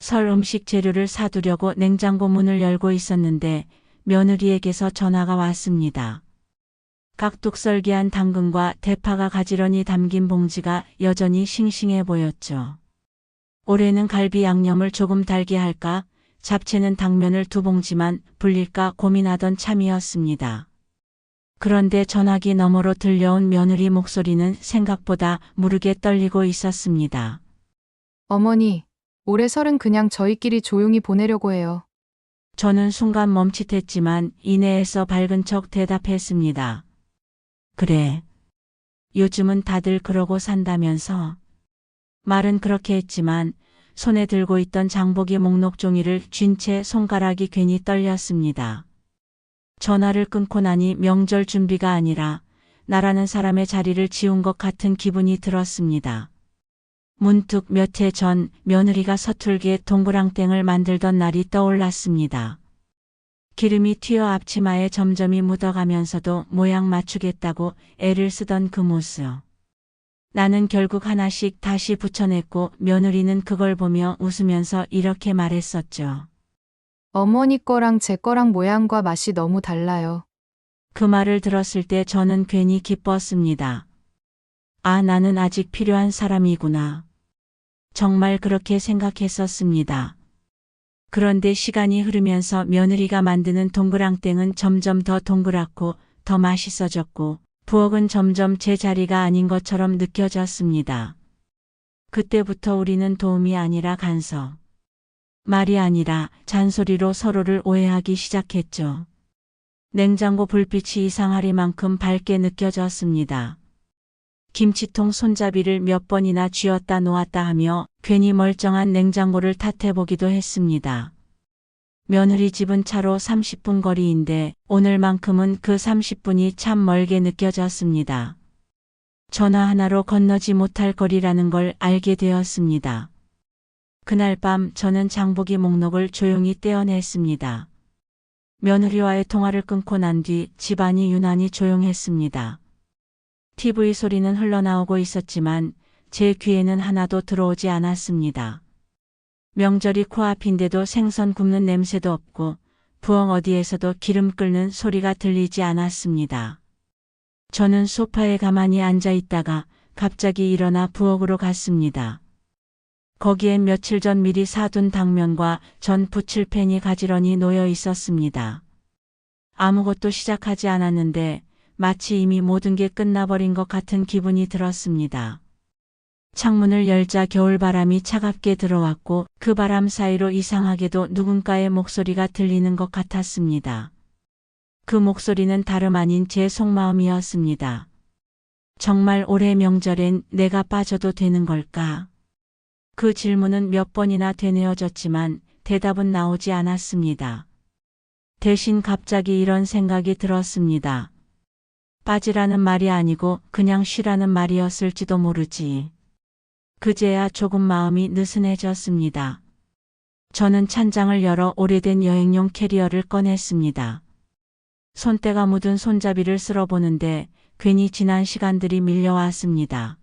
설 음식 재료를 사두려고 냉장고 문을 열고 있었는데 며느리에게서 전화가 왔습니다. 각둑썰기한 당근과 대파가 가지런히 담긴 봉지가 여전히 싱싱해 보였죠. 올해는 갈비 양념을 조금 달게 할까, 잡채는 당면을 2봉지만 불릴까 고민하던 참이었습니다. 그런데 전화기 너머로 들려온 며느리 목소리는 생각보다 무르게 떨리고 있었습니다. 어머니, 올해 설은 그냥 저희끼리 조용히 보내려고 해요. 저는 순간 멈칫했지만 이내에서 밝은 척 대답했습니다. 그래. 요즘은 다들 그러고 산다면서. 말은 그렇게 했지만 손에 들고 있던 장보기 목록 종이를 쥔 채 손가락이 괜히 떨렸습니다. 전화를 끊고 나니 명절 준비가 아니라 나라는 사람의 자리를 지운 것 같은 기분이 들었습니다. 문득 몇 해 전 며느리가 서툴게 동그랑땡을 만들던 날이 떠올랐습니다. 기름이 튀어 앞치마에 점점이 묻어가면서도 모양 맞추겠다고 애를 쓰던 그 모습. 나는 결국 하나씩 다시 붙여냈고 며느리는 그걸 보며 웃으면서 이렇게 말했었죠. 어머니 거랑 제 거랑 모양과 맛이 너무 달라요. 그 말을 들었을 때 저는 괜히 기뻤습니다. 아, 나는 아직 필요한 사람이구나. 정말 그렇게 생각했었습니다. 그런데 시간이 흐르면서 며느리가 만드는 동그랑땡은 점점 더 동그랗고 더 맛있어졌고 부엌은 점점 제 자리가 아닌 것처럼 느껴졌습니다. 그때부터 우리는 도움이 아니라 간섭, 말이 아니라 잔소리로 서로를 오해하기 시작했죠. 냉장고 불빛이 이상할 만큼 밝게 느껴졌습니다. 김치통 손잡이를 몇 번이나 쥐었다 놓았다 하며 괜히 멀쩡한 냉장고를 탓해보기도 했습니다. 며느리 집은 차로 30분 거리인데 오늘만큼은 그 30분이 참 멀게 느껴졌습니다. 전화 하나로 건너지 못할 거리라는 걸 알게 되었습니다. 그날 밤 저는 장보기 목록을 조용히 떼어냈습니다. 며느리와의 통화를 끊고 난 뒤 집안이 유난히 조용했습니다. TV 소리는 흘러나오고 있었지만 제 귀에는 하나도 들어오지 않았습니다. 명절이 코앞인데도 생선 굽는 냄새도 없고 부엌 어디에서도 기름 끓는 소리가 들리지 않았습니다. 저는 소파에 가만히 앉아 있다가 갑자기 일어나 부엌으로 갔습니다. 거기엔 며칠 전 미리 사둔 당면과 전 부칠 팬이 가지런히 놓여 있었습니다. 아무것도 시작하지 않았는데 마치 이미 모든 게 끝나버린 것 같은 기분이 들었습니다. 창문을 열자 겨울바람이 차갑게 들어왔고 그 바람 사이로 이상하게도 누군가의 목소리가 들리는 것 같았습니다. 그 목소리는 다름 아닌 제 속마음이었습니다. 정말 올해 명절엔 내가 빠져도 되는 걸까? 그 질문은 몇 번이나 되뇌어졌지만 대답은 나오지 않았습니다. 대신 갑자기 이런 생각이 들었습니다. 빠지라는 말이 아니고 그냥 쉬라는 말이었을지도 모르지. 그제야 조금 마음이 느슨해졌습니다. 저는 찬장을 열어 오래된 여행용 캐리어를 꺼냈습니다. 손때가 묻은 손잡이를 쓸어보는데 괜히 지난 시간들이 밀려왔습니다.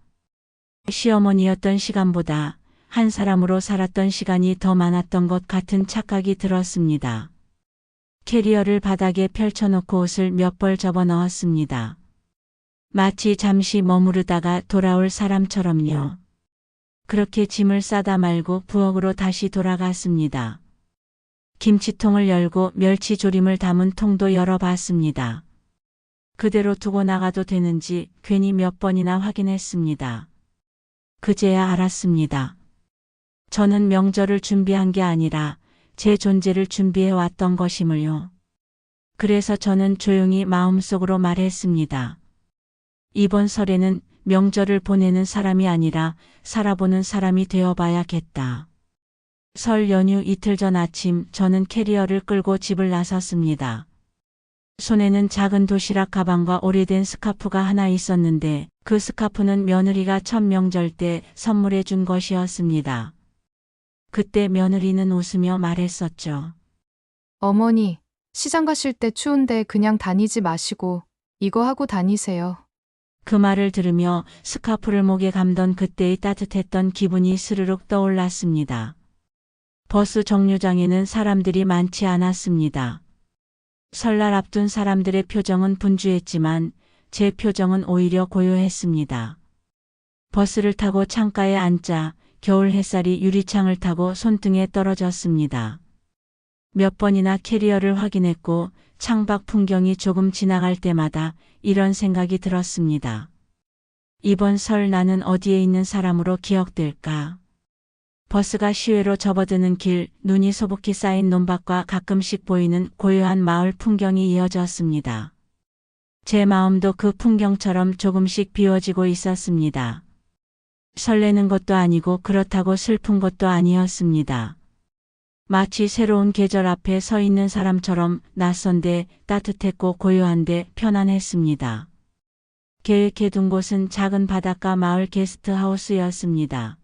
시어머니였던 시간보다 한 사람으로 살았던 시간이 더 많았던 것 같은 착각이 들었습니다. 캐리어를 바닥에 펼쳐놓고 옷을 몇 벌 접어 넣었습니다. 마치 잠시 머무르다가 돌아올 사람처럼요. 그렇게 짐을 싸다 말고 부엌으로 다시 돌아갔습니다. 김치통을 열고 멸치조림을 담은 통도 열어봤습니다. 그대로 두고 나가도 되는지 괜히 몇 번이나 확인했습니다. 그제야 알았습니다. 저는 명절을 준비한 게 아니라 제 존재를 준비해 왔던 것임을요. 그래서 저는 조용히 마음속으로 말했습니다. 이번 설에는 명절을 보내는 사람이 아니라 살아보는 사람이 되어봐야겠다. 설 연휴 이틀 전 아침 저는 캐리어를 끌고 집을 나섰습니다. 손에는 작은 도시락 가방과 오래된 스카프가 하나 있었는데 그 스카프는 며느리가 첫 명절 때 선물해 준 것이었습니다. 그때 며느리는 웃으며 말했었죠. 어머니, 시장 가실 때 추운데 그냥 다니지 마시고 이거 하고 다니세요. 그 말을 들으며 스카프를 목에 감던 그때의 따뜻했던 기분이 스르륵 떠올랐습니다. 버스 정류장에는 사람들이 많지 않았습니다. 설날 앞둔 사람들의 표정은 분주했지만 제 표정은 오히려 고요했습니다. 버스를 타고 창가에 앉자 겨울 햇살이 유리창을 타고 손등에 떨어졌습니다. 몇 번이나 캐리어를 확인했고 창밖 풍경이 조금 지나갈 때마다 이런 생각이 들었습니다. 이번 설 나는 어디에 있는 사람으로 기억될까? 버스가 시외로 접어드는 길, 눈이 소복히 쌓인 논밭과 가끔씩 보이는 고요한 마을 풍경이 이어졌습니다. 제 마음도 그 풍경처럼 조금씩 비워지고 있었습니다. 설레는 것도 아니고 그렇다고 슬픈 것도 아니었습니다. 마치 새로운 계절 앞에 서 있는 사람처럼 낯선데 따뜻했고 고요한데 편안했습니다. 계획해둔 곳은 작은 바닷가 마을 게스트하우스였습니다.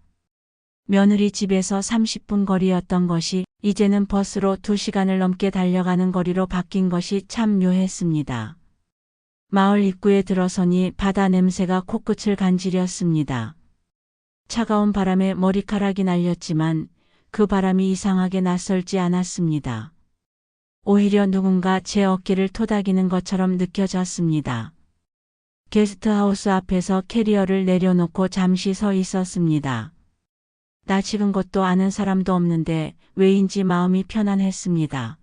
며느리 집에서 30분 거리였던 것이 이제는 버스로 2시간을 넘게 달려가는 거리로 바뀐 것이 참 묘했습니다. 마을 입구에 들어서니 바다 냄새가 코끝을 간지렸습니다. 차가운 바람에 머리카락이 날렸지만 그 바람이 이상하게 낯설지 않았습니다. 오히려 누군가 제 어깨를 토닥이는 것처럼 느껴졌습니다. 게스트하우스 앞에서 캐리어를 내려놓고 잠시 서 있었습니다. 나 지금 것도 아는 사람도 없는데 왜인지 마음이 편안했습니다.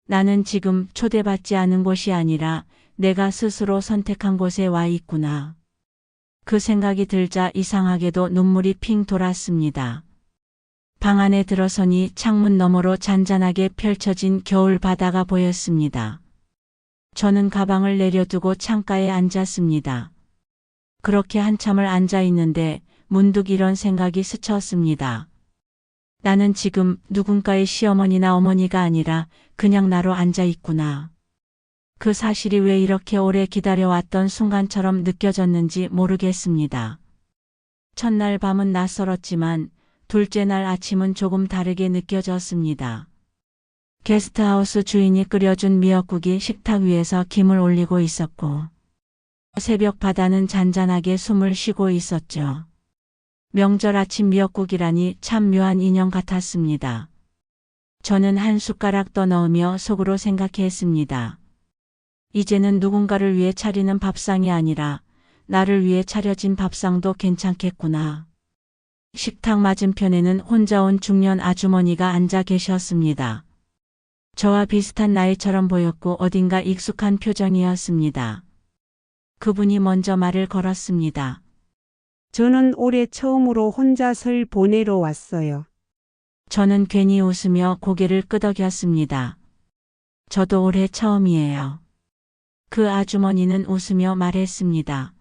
나는 지금 초대받지 않은 곳이 아니라 내가 스스로 선택한 곳에 와 있구나. 그 생각이 들자 이상하게도 눈물이 핑 돌았습니다. 방 안에 들어서니 창문 너머로 잔잔하게 펼쳐진 겨울 바다가 보였습니다. 저는 가방을 내려두고 창가에 앉았습니다. 그렇게 한참을 앉아 있는데 문득 이런 생각이 스쳤습니다. 나는 지금 누군가의 시어머니나 어머니가 아니라 그냥 나로 앉아 있구나. 그 사실이 왜 이렇게 오래 기다려왔던 순간처럼 느껴졌는지 모르겠습니다. 첫날 밤은 낯설었지만 둘째 날 아침은 조금 다르게 느껴졌습니다. 게스트하우스 주인이 끓여준 미역국이 식탁 위에서 김을 올리고 있었고 새벽 바다는 잔잔하게 숨을 쉬고 있었죠. 명절 아침 미역국이라니 참 묘한 인연 같았습니다. 저는 한 숟가락 더 넣으며 속으로 생각했습니다. 이제는 누군가를 위해 차리는 밥상이 아니라 나를 위해 차려진 밥상도 괜찮겠구나. 식탁 맞은편에는 혼자 온 중년 아주머니가 앉아 계셨습니다. 저와 비슷한 나이처럼 보였고 어딘가 익숙한 표정이었습니다. 그분이 먼저 말을 걸었습니다. 저는 올해 처음으로 혼자 설 보내러 왔어요. 저는 괜히 웃으며 고개를 끄덕였습니다. 저도 올해 처음이에요. 그 아주머니는 웃으며 말했습니다.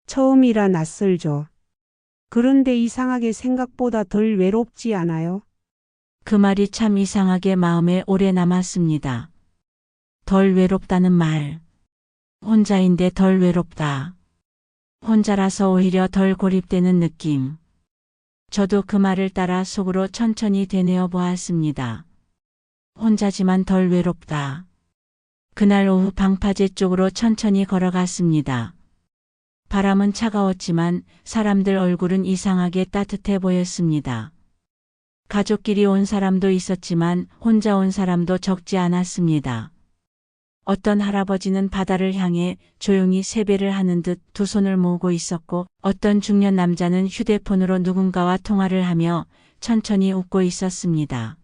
처음이라 낯설죠. 그런데 이상하게 생각보다 덜 외롭지 않아요? 그 말이 참 이상하게 마음에 오래 남았습니다. 덜 외롭다는 말. 혼자인데 덜 외롭다. 혼자라서 오히려 덜 고립되는 느낌. 저도 그 말을 따라 속으로 천천히 되뇌어 보았습니다. 혼자지만 덜 외롭다. 그날 오후 방파제 쪽으로 천천히 걸어갔습니다. 바람은 차가웠지만 사람들 얼굴은 이상하게 따뜻해 보였습니다. 가족끼리 온 사람도 있었지만 혼자 온 사람도 적지 않았습니다. 어떤 할아버지는 바다를 향해 조용히 세배를 하는 듯 두 손을 모으고 있었고 어떤 중년 남자는 휴대폰으로 누군가와 통화를 하며 천천히 웃고 있었습니다.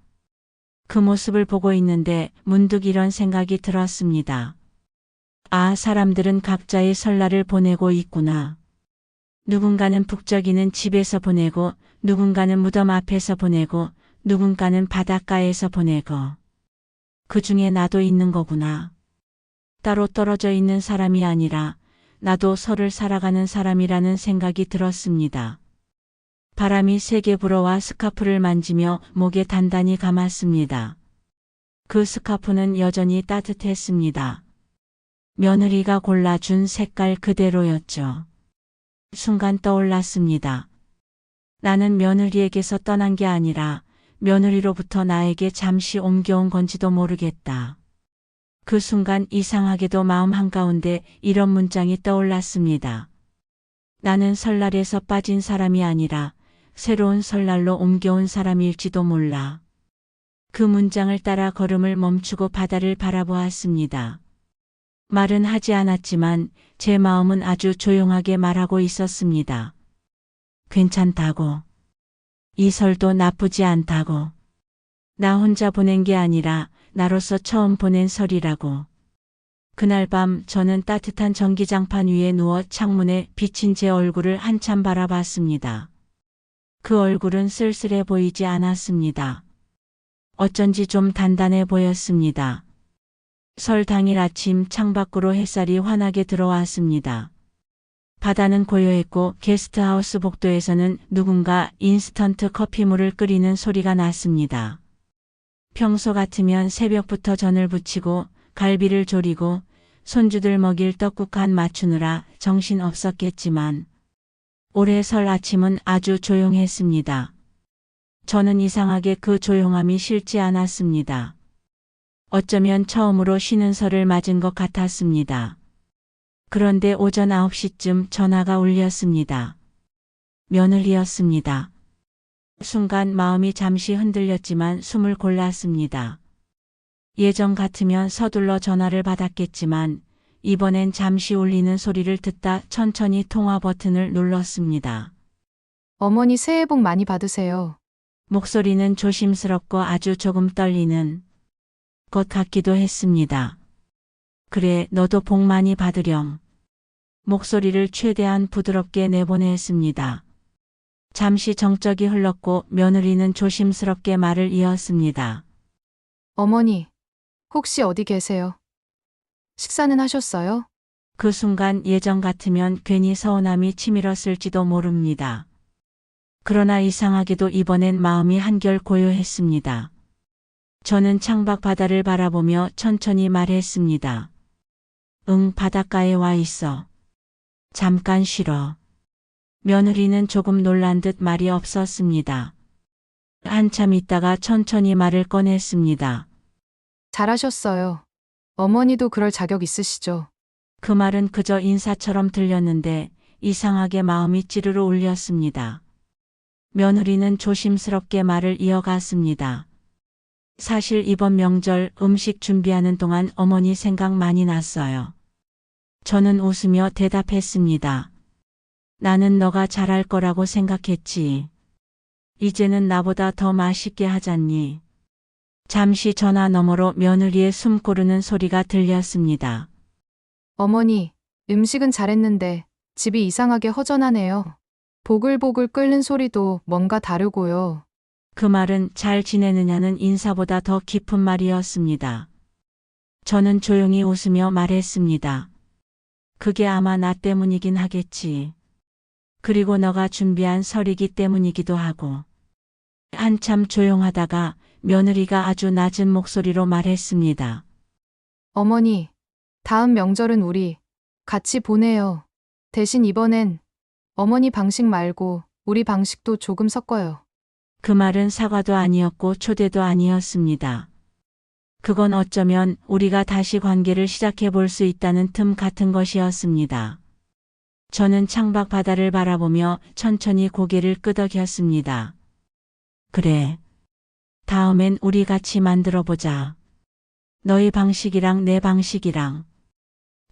그 모습을 보고 있는데 문득 이런 생각이 들었습니다. 아, 사람들은 각자의 설날을 보내고 있구나. 누군가는 북적이는 집에서 보내고 누군가는 무덤 앞에서 보내고 누군가는 바닷가에서 보내고 그 중에 나도 있는 거구나. 따로 떨어져 있는 사람이 아니라 나도 설을 살아가는 사람이라는 생각이 들었습니다. 바람이 세게 불어와 스카프를 만지며 목에 단단히 감았습니다. 그 스카프는 여전히 따뜻했습니다. 며느리가 골라준 색깔 그대로였죠. 순간 떠올랐습니다. 나는 며느리에게서 떠난 게 아니라 며느리로부터 나에게 잠시 옮겨온 건지도 모르겠다. 그 순간 이상하게도 마음 한가운데 이런 문장이 떠올랐습니다. 나는 설날에서 빠진 사람이 아니라 새로운 설날로 옮겨온 사람일지도 몰라. 그 문장을 따라 걸음을 멈추고 바다를 바라보았습니다. 말은 하지 않았지만 제 마음은 아주 조용하게 말하고 있었습니다. 괜찮다고. 이 설도 나쁘지 않다고. 나 혼자 보낸 게 아니라 나로서 처음 보낸 설이라고. 그날 밤 저는 따뜻한 전기장판 위에 누워 창문에 비친 제 얼굴을 한참 바라봤습니다. 그 얼굴은 쓸쓸해 보이지 않았습니다. 어쩐지 좀 단단해 보였습니다. 설 당일 아침 창밖으로 햇살이 환하게 들어왔습니다. 바다는 고요했고 게스트하우스 복도에서는 누군가 인스턴트 커피물을 끓이는 소리가 났습니다. 평소 같으면 새벽부터 전을 부치고 갈비를 졸이고 손주들 먹일 떡국 간 맞추느라 정신 없었겠지만 올해 설 아침은 아주 조용했습니다. 저는 이상하게 그 조용함이 싫지 않았습니다. 어쩌면 처음으로 쉬는 설을 맞은 것 같았습니다. 그런데 오전 9시쯤 전화가 울렸습니다. 며느리였습니다. 순간 마음이 잠시 흔들렸지만 숨을 골랐습니다. 예전 같으면 서둘러 전화를 받았겠지만 이번엔 잠시 울리는 소리를 듣다 천천히 통화 버튼을 눌렀습니다. 어머니 새해 복 많이 받으세요. 목소리는 조심스럽고 아주 조금 떨리는 것 같기도 했습니다. 그래, 너도 복 많이 받으렴. 목소리를 최대한 부드럽게 내보냈습니다. 잠시 정적이 흘렀고 며느리는 조심스럽게 말을 이었습니다. 어머니, 혹시 어디 계세요? 식사는 하셨어요? 그 순간 예전 같으면 괜히 서운함이 치밀었을지도 모릅니다. 그러나 이상하게도 이번엔 마음이 한결 고요했습니다. 저는 창밖 바다를 바라보며 천천히 말했습니다. 응, 바닷가에 와 있어. 잠깐 쉬러. 며느리는 조금 놀란 듯 말이 없었습니다. 한참 있다가 천천히 말을 꺼냈습니다. 잘하셨어요. 어머니도 그럴 자격 있으시죠? 그 말은 그저 인사처럼 들렸는데 이상하게 마음이 찌르르 울렸습니다. 며느리는 조심스럽게 말을 이어갔습니다. 사실 이번 명절 음식 준비하는 동안 어머니 생각 많이 났어요. 저는 웃으며 대답했습니다. 나는 너가 잘할 거라고 생각했지. 이제는 나보다 더 맛있게 하잖니. 잠시 전화 너머로 며느리의 숨 고르는 소리가 들렸습니다. 어머니, 음식은 잘했는데 집이 이상하게 허전하네요. 보글보글 끓는 소리도 뭔가 다르고요. 그 말은 잘 지내느냐는 인사보다 더 깊은 말이었습니다. 저는 조용히 웃으며 말했습니다. 그게 아마 나 때문이긴 하겠지. 그리고 너가 준비한 설이기 때문이기도 하고. 한참 조용하다가 며느리가 아주 낮은 목소리로 말했습니다. 어머니, 다음 명절은 우리 같이 보내요. 대신 이번엔 어머니 방식 말고 우리 방식도 조금 섞어요. 그 말은 사과도 아니었고 초대도 아니었습니다. 그건 어쩌면 우리가 다시 관계를 시작해 볼 수 있다는 틈 같은 것이었습니다. 저는 창밖 바다를 바라보며 천천히 고개를 끄덕였습니다. 그래. 다음엔 우리 같이 만들어 보자. 너희 방식이랑 내 방식이랑.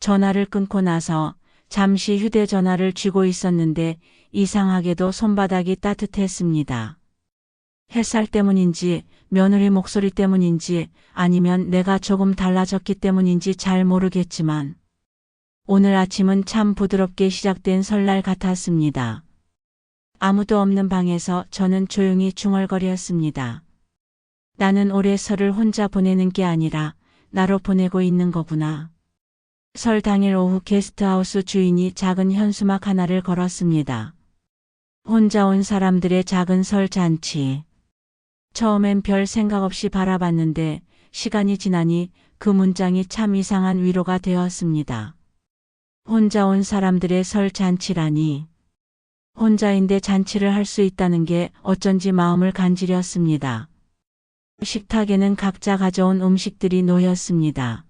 전화를 끊고 나서 잠시 휴대전화를 쥐고 있었는데 이상하게도 손바닥이 따뜻했습니다. 햇살 때문인지 며느리 목소리 때문인지 아니면 내가 조금 달라졌기 때문인지 잘 모르겠지만 오늘 아침은 참 부드럽게 시작된 설날 같았습니다. 아무도 없는 방에서 저는 조용히 중얼거렸습니다. 나는 올해 설을 혼자 보내는 게 아니라 나로 보내고 있는 거구나. 설 당일 오후 게스트하우스 주인이 작은 현수막 하나를 걸었습니다. 혼자 온 사람들의 작은 설 잔치. 처음엔 별 생각 없이 바라봤는데 시간이 지나니 그 문장이 참 이상한 위로가 되었습니다. 혼자 온 사람들의 설 잔치라니. 혼자인데 잔치를 할 수 있다는 게 어쩐지 마음을 간지렸습니다. 식탁에는 각자 가져온 음식들이 놓였습니다.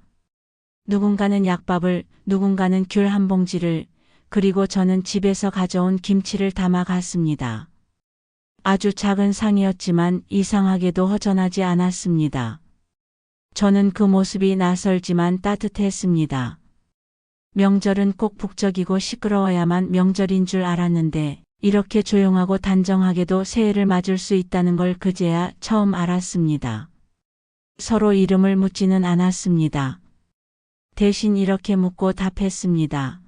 누군가는 약밥을, 누군가는 귤 한 봉지를, 그리고 저는 집에서 가져온 김치를 담아 갔습니다. 아주 작은 상이었지만 이상하게도 허전하지 않았습니다. 저는 그 모습이 낯설지만 따뜻했습니다. 명절은 꼭 북적이고 시끄러워야만 명절인 줄 알았는데 이렇게 조용하고 단정하게도 새해를 맞을 수 있다는 걸 그제야 처음 알았습니다. 서로 이름을 묻지는 않았습니다. 대신 이렇게 묻고 답했습니다.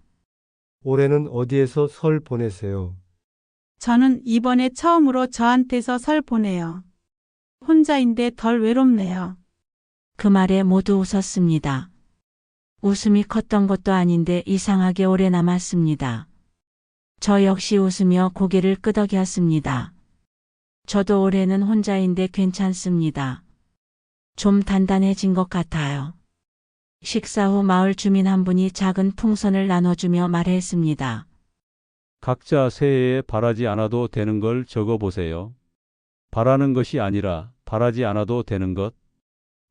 올해는 어디에서 설 보내세요? 저는 이번에 처음으로 저한테서 설 보내요. 혼자인데 덜 외롭네요. 그 말에 모두 웃었습니다. 웃음이 컸던 것도 아닌데 이상하게 오래 남았습니다. 저 역시 웃으며 고개를 끄덕였습니다. 저도 올해는 혼자인데 괜찮습니다. 좀 단단해진 것 같아요. 식사 후 마을 주민 한 분이 작은 풍선을 나눠주며 말했습니다. 각자 새해에 바라지 않아도 되는 걸 적어보세요. 바라는 것이 아니라 바라지 않아도 되는 것.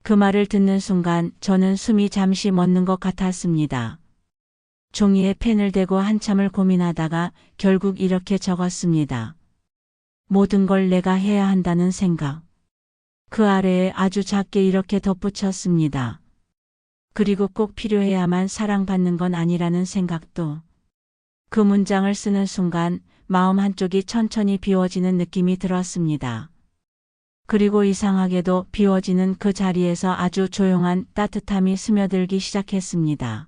그 말을 듣는 순간 저는 숨이 잠시 멎는 것 같았습니다. 종이에 펜을 대고 한참을 고민하다가 결국 이렇게 적었습니다. 모든 걸 내가 해야 한다는 생각. 그 아래에 아주 작게 이렇게 덧붙였습니다. 그리고 꼭 필요해야만 사랑받는 건 아니라는 생각도. 그 문장을 쓰는 순간 마음 한쪽이 천천히 비워지는 느낌이 들었습니다. 그리고 이상하게도 비워지는 그 자리에서 아주 조용한 따뜻함이 스며들기 시작했습니다.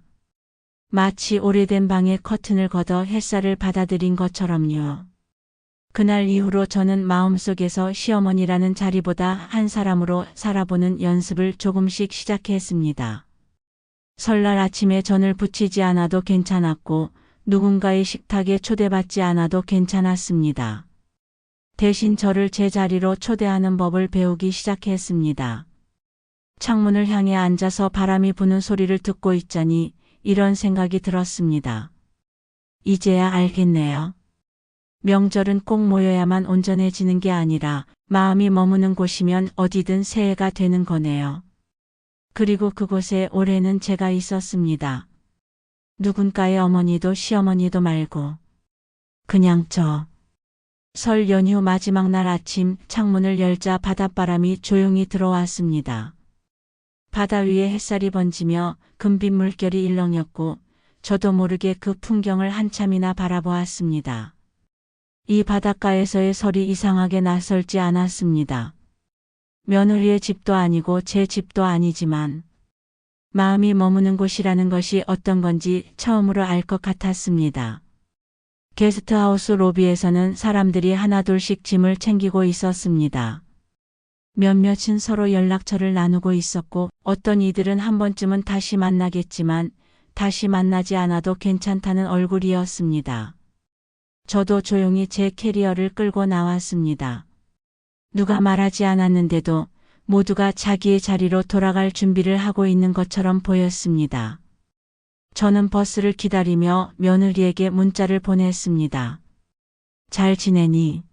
마치 오래된 방에 커튼을 걷어 햇살을 받아들인 것처럼요. 그날 이후로 저는 마음속에서 시어머니라는 자리보다 한 사람으로 살아보는 연습을 조금씩 시작했습니다. 설날 아침에 전을 부치지 않아도 괜찮았고 누군가의 식탁에 초대받지 않아도 괜찮았습니다. 대신 저를 제 자리로 초대하는 법을 배우기 시작했습니다. 창문을 향해 앉아서 바람이 부는 소리를 듣고 있자니 이런 생각이 들었습니다. 이제야 알겠네요. 명절은 꼭 모여야만 온전해지는 게 아니라 마음이 머무는 곳이면 어디든 새해가 되는 거네요. 그리고 그곳에 올해는 제가 있었습니다. 누군가의 어머니도 시어머니도 말고 그냥 저. 설 연휴 마지막 날 아침 창문을 열자 바닷바람이 조용히 들어왔습니다. 바다 위에 햇살이 번지며 금빛 물결이 일렁였고 저도 모르게 그 풍경을 한참이나 바라보았습니다. 이 바닷가에서의 설이 이상하게 낯설지 않았습니다. 며느리의 집도 아니고 제 집도 아니지만 마음이 머무는 곳이라는 것이 어떤 건지 처음으로 알 것 같았습니다. 게스트하우스 로비에서는 사람들이 하나둘씩 짐을 챙기고 있었습니다. 몇몇은 서로 연락처를 나누고 있었고 어떤 이들은 한 번쯤은 다시 만나겠지만 다시 만나지 않아도 괜찮다는 얼굴이었습니다. 저도 조용히 제 캐리어를 끌고 나왔습니다. 누가 말하지 않았는데도 모두가 자기의 자리로 돌아갈 준비를 하고 있는 것처럼 보였습니다. 저는 버스를 기다리며 며느리에게 문자를 보냈습니다. 잘 지내니?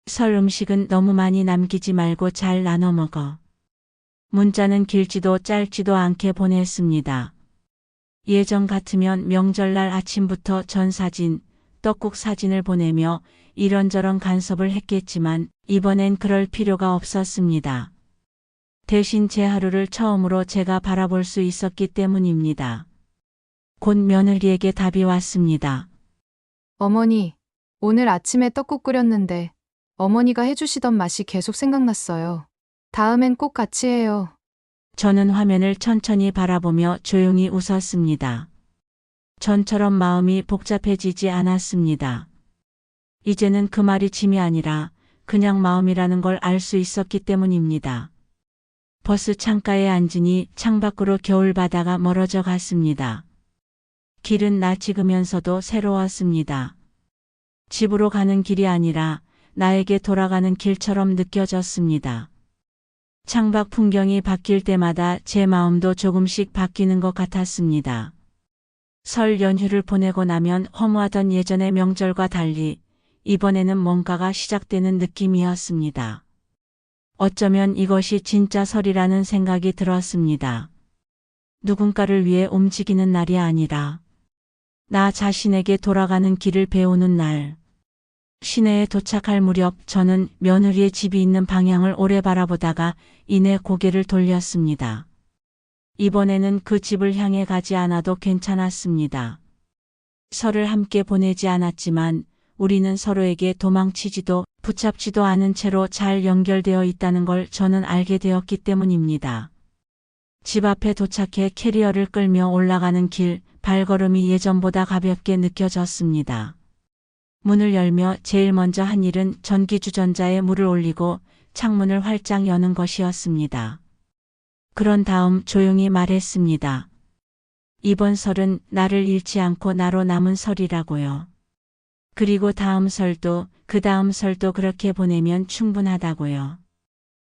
설 음식은 너무 많이 남기지 말고 잘 나눠 먹어. 문자는 길지도 짧지도 않게 보냈습니다. 예전 같으면 명절날 아침부터 전 사진, 떡국 사진을 보내며 이런저런 간섭을 했겠지만 이번엔 그럴 필요가 없었습니다. 대신 제 하루를 처음으로 제가 바라볼 수 있었기 때문입니다. 곧 며느리에게 답이 왔습니다. 어머니, 오늘 아침에 떡국 끓였는데 어머니가 해주시던 맛이 계속 생각났어요. 다음엔 꼭 같이 해요. 저는 화면을 천천히 바라보며 조용히 웃었습니다. 전처럼 마음이 복잡해지지 않았습니다. 이제는 그 말이 짐이 아니라 그냥 마음이라는 걸 알 수 있었기 때문입니다. 버스 창가에 앉으니 창밖으로 겨울바다가 멀어져 갔습니다. 길은 낯익으면서도 새로웠습니다. 집으로 가는 길이 아니라 나에게 돌아가는 길처럼 느껴졌습니다. 창밖 풍경이 바뀔 때마다 제 마음도 조금씩 바뀌는 것 같았습니다. 설 연휴를 보내고 나면 허무하던 예전의 명절과 달리 이번에는 뭔가가 시작되는 느낌이었습니다. 어쩌면 이것이 진짜 설이라는 생각이 들었습니다. 누군가를 위해 움직이는 날이 아니라 나 자신에게 돌아가는 길을 배우는 날. 시내에 도착할 무렵 저는 며느리의 집이 있는 방향을 오래 바라보다가 이내 고개를 돌렸습니다. 이번에는 그 집을 향해 가지 않아도 괜찮았습니다. 설을 함께 보내지 않았지만 우리는 서로에게 도망치지도 붙잡지도 않은 채로 잘 연결되어 있다는 걸 저는 알게 되었기 때문입니다. 집 앞에 도착해 캐리어를 끌며 올라가는 길, 발걸음이 예전보다 가볍게 느껴졌습니다. 문을 열며 제일 먼저 한 일은 전기주전자에 물을 올리고 창문을 활짝 여는 것이었습니다. 그런 다음 조용히 말했습니다. 이번 설은 나를 잃지 않고 나로 남은 설이라고요. 그리고 다음 설도 그 다음 설도 그렇게 보내면 충분하다고요.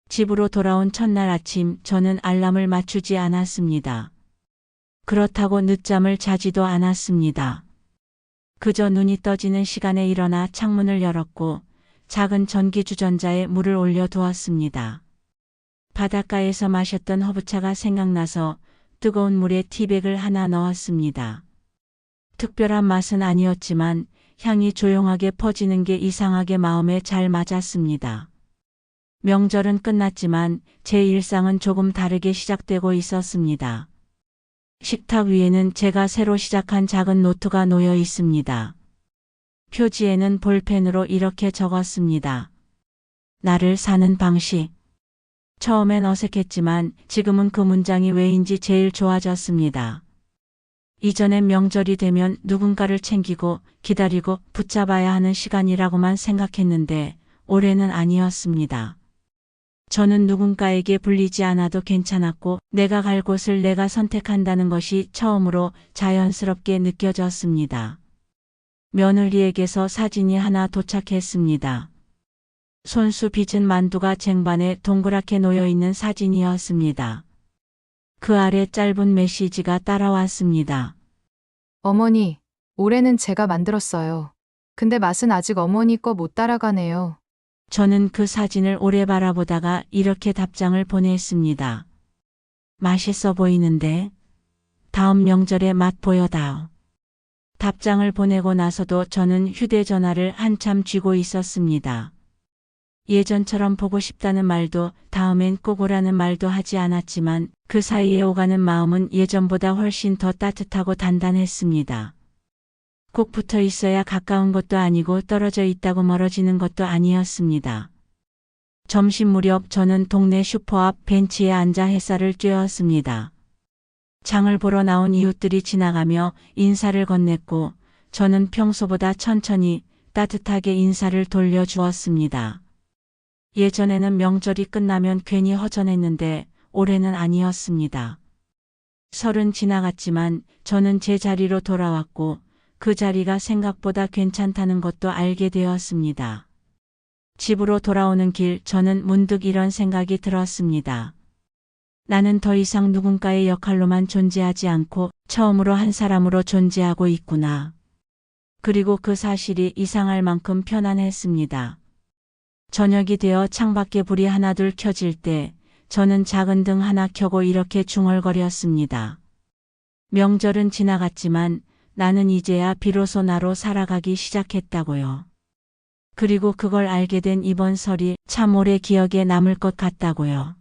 집으로 돌아온 첫날 아침 저는 알람을 맞추지 않았습니다. 그렇다고 늦잠을 자지도 않았습니다. 그저 눈이 떠지는 시간에 일어나 창문을 열었고 작은 전기주전자에 물을 올려두었습니다. 바닷가에서 마셨던 허브차가 생각나서 뜨거운 물에 티백을 하나 넣었습니다. 특별한 맛은 아니었지만 향이 조용하게 퍼지는 게 이상하게 마음에 잘 맞았습니다. 명절은 끝났지만 제 일상은 조금 다르게 시작되고 있었습니다. 식탁 위에는 제가 새로 시작한 작은 노트가 놓여 있습니다. 표지에는 볼펜으로 이렇게 적었습니다. 나를 사는 방식. 처음엔 어색했지만 지금은 그 문장이 왜인지 제일 좋아졌습니다. 이전엔 명절이 되면 누군가를 챙기고 기다리고 붙잡아야 하는 시간이라고만 생각했는데 올해는 아니었습니다. 저는 누군가에게 불리지 않아도 괜찮았고 내가 갈 곳을 내가 선택한다는 것이 처음으로 자연스럽게 느껴졌습니다. 며느리에게서 사진이 하나 도착했습니다. 손수 빚은 만두가 쟁반에 동그랗게 놓여 있는 사진이었습니다. 그 아래 짧은 메시지가 따라왔습니다. 어머니, 올해는 제가 만들었어요. 근데 맛은 아직 어머니 거 못 따라가네요. 저는 그 사진을 오래 바라보다가 이렇게 답장을 보냈습니다. 맛있어 보이는데 다음 명절에 맛 보여다오. 답장을 보내고 나서도 저는 휴대전화를 한참 쥐고 있었습니다. 예전처럼 보고 싶다는 말도 다음엔 꼭 오라는 말도 하지 않았지만 그 사이에 오가는 마음은 예전보다 훨씬 더 따뜻하고 단단했습니다. 꼭 붙어 있어야 가까운 것도 아니고 떨어져 있다고 멀어지는 것도 아니었습니다. 점심 무렵 저는 동네 슈퍼 앞 벤치에 앉아 햇살을 쬐었습니다. 장을 보러 나온 이웃들이 지나가며 인사를 건넸고 저는 평소보다 천천히 따뜻하게 인사를 돌려주었습니다. 예전에는 명절이 끝나면 괜히 허전했는데 올해는 아니었습니다. 설은 지나갔지만 저는 제 자리로 돌아왔고 그 자리가 생각보다 괜찮다는 것도 알게 되었습니다. 집으로 돌아오는 길 저는 문득 이런 생각이 들었습니다. 나는 더 이상 누군가의 역할로만 존재하지 않고 처음으로 한 사람으로 존재하고 있구나. 그리고 그 사실이 이상할 만큼 편안했습니다. 저녁이 되어 창밖에 불이 하나둘 켜질 때 저는 작은 등 하나 켜고 이렇게 중얼거렸습니다. 명절은 지나갔지만 나는 이제야 비로소 나로 살아가기 시작했다고요. 그리고 그걸 알게 된 이번 설이 참 오래 기억에 남을 것 같다고요.